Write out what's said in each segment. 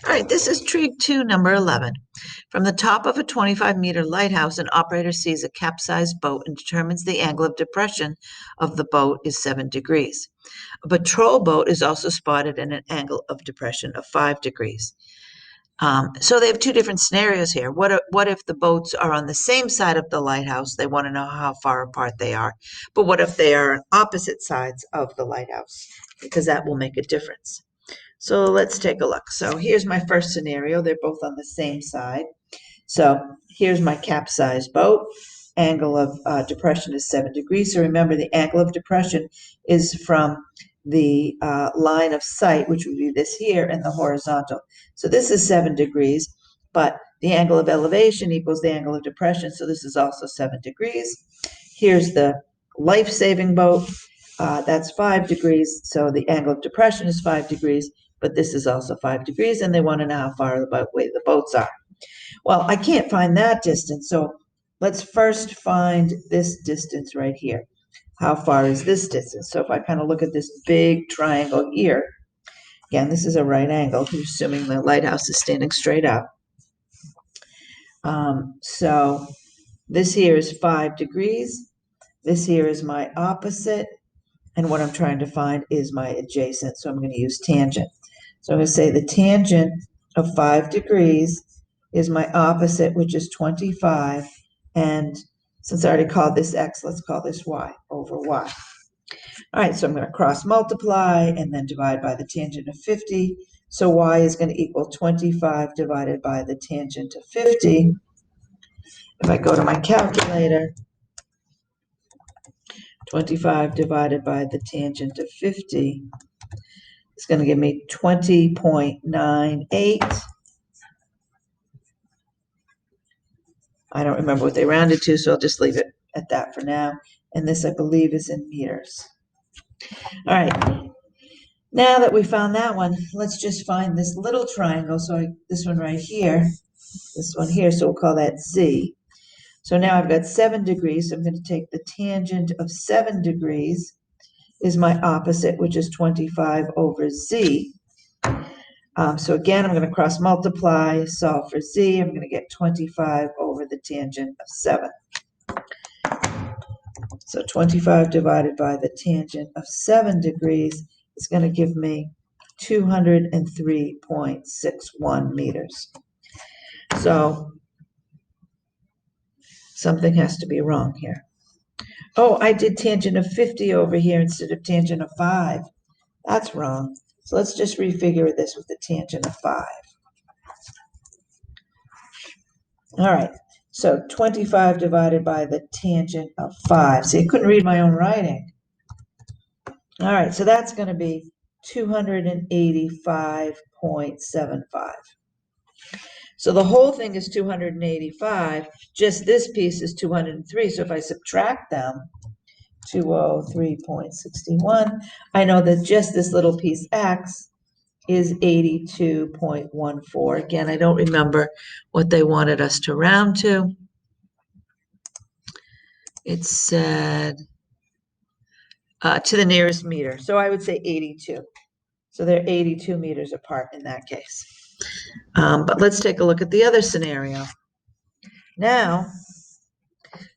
All right, this is Trig 2, number 11. From the top of a 25-meter lighthouse, an operator sees a capsized boat and determines the angle of depression of the boat is 7 degrees. A patrol boat is also spotted at an angle of depression of 5 degrees. So they have two different scenarios here. What if the boats are on the same side of the lighthouse? They want to know how far apart they are. But what if they are on opposite sides of the lighthouse? Because that will make a difference. So let's take a look. So here's my first scenario. They're both on the same side. So here's my capsized boat. Angle of depression is 7 degrees. So remember, the angle of depression is from the line of sight, which would be this here, and the horizontal. So this is 7 degrees, but the angle of elevation equals the angle of depression. So this is also 7 degrees. Here's the life-saving boat. That's 5 degrees. So the angle of depression is 5 degrees, but this is also 5 degrees, and they want to know how far away the boats are. Well, I can't find that distance, so let's first find this distance right here. How far is this distance? So if I kind of look at this big triangle here, again, this is a right angle, assuming the lighthouse is standing straight up. So this here is 5 degrees. This here is my opposite, and what I'm trying to find is my adjacent, so I'm going to use tangent. So I'm going to say the tangent of 5 degrees is my opposite, which is 25, and since I already called this x, let's call this y over y. All right, so I'm going to cross multiply and then divide by the tangent of 50. So y is going to equal 25 divided by the tangent of 50. If I go to my calculator, 25 divided by the tangent of 50 is going to give me 20.98. I don't remember what they rounded to, so I'll just leave it at that for now. And this, I believe, is in meters. All right. Now that we found that one, let's just find this little triangle. So this one right here, this one here, so we'll call that Z. So now I've got 7 degrees, so I'm going to take the tangent of 7 degrees is my opposite, which is 25 over Z. So again, I'm going to cross multiply, solve for Z. I'm going to get 25 over the tangent of 7. So 25 divided by the tangent of 7 degrees is going to give me 203.61 meters. So something has to be wrong here. Oh, I did tangent of 50 over here instead of tangent of 5. That's wrong. So let's just refigure this with the tangent of 5. All right, so 25 divided by the tangent of 5. See, I couldn't read my own writing. All right, so that's going to be 285.75. So the whole thing is 285, just this piece is 203. So if I subtract them, 203.61, I know that just this little piece X is 82.14. Again, I don't remember what they wanted us to round to. It said to the nearest meter. So I would say 82. So they're 82 meters apart in that case. But let's take a look at the other scenario. Now,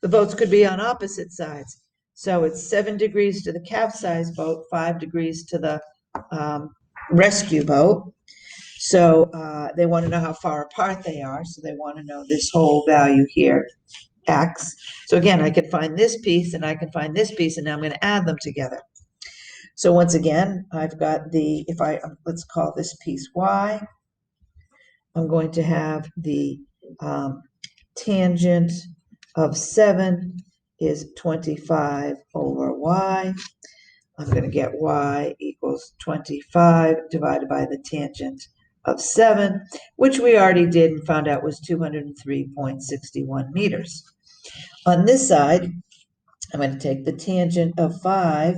the boats could be on opposite sides. So it's 7 degrees to the capsized boat, 5 degrees to the rescue boat. So they want to know how far apart they are. So they want to know this whole value here, X. So again, I can find this piece and I can find this piece, and now I'm going to add them together. So once again, I've got let's call this piece Y. I'm going to have the tangent of 7 is 25 over Y. I'm going to get Y equals 25 divided by the tangent of 7, which we already did and found out was 203.61 meters. On this side, I'm going to take the tangent of 5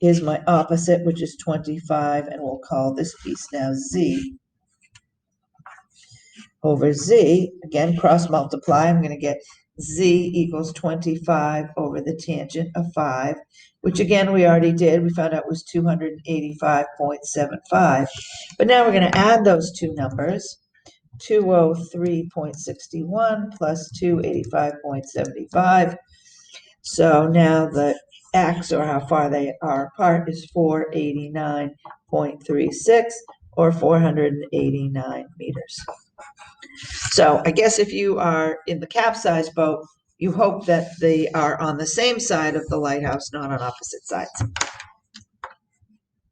is my opposite, which is 25, and we'll call this piece now Z. Over Z, again, cross multiply, I'm going to get z equals 25 over the tangent of 5, which again we already did. We found out was 285.75. But now we're going to add those two numbers, 203.61 plus 285.75. So now the x, or how far they are apart, is 489.36, or 489 meters. So I guess if you are in the capsized boat, you hope that they are on the same side of the lighthouse, not on opposite sides.